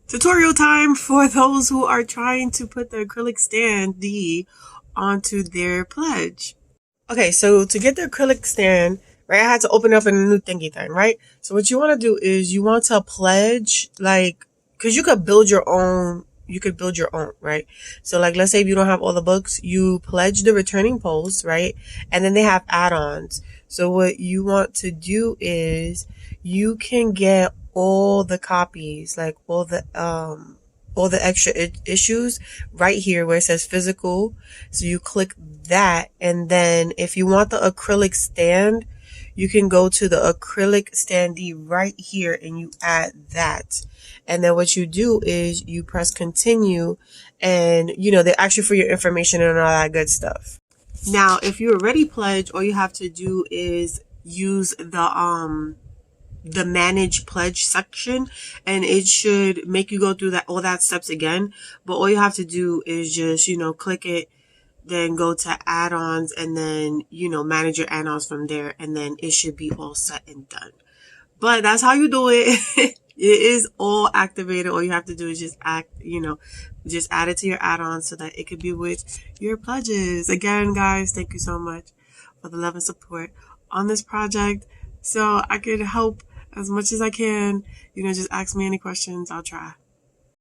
Tutorial time for those who are trying to put the acrylic Standee onto their pledge. Okay, so to get the acrylic stand, right, I had to open up a new thingy thing, right? So what you want to do is you want to pledge, like, because you could build your own, right? So like, let's say if you don't have all the books, you pledge the returning posts, right? And then they have add-ons. So what you want to do is you can get all the copies, like all the extra issues right here where it says physical. So you click that, and then if you want the acrylic stand, you can go to the acrylic standee right here and you add that. And then what you do is you press continue, and they're actually for your information and all that good stuff. Now, if you already pledged, all you have to do is use the manage pledge section, and it should make you go through all that steps again. But all you have to do is just click it, then go to add-ons, and then manage your add-ons from there, and then it should be all set and done. But that's how you do it. It is all activated. All you have to do is just add it to your add-ons so that it could be with your pledges. Again, guys, thank you so much for the love and support on this project. So I could help as much as I can. Just ask me any questions. I'll try.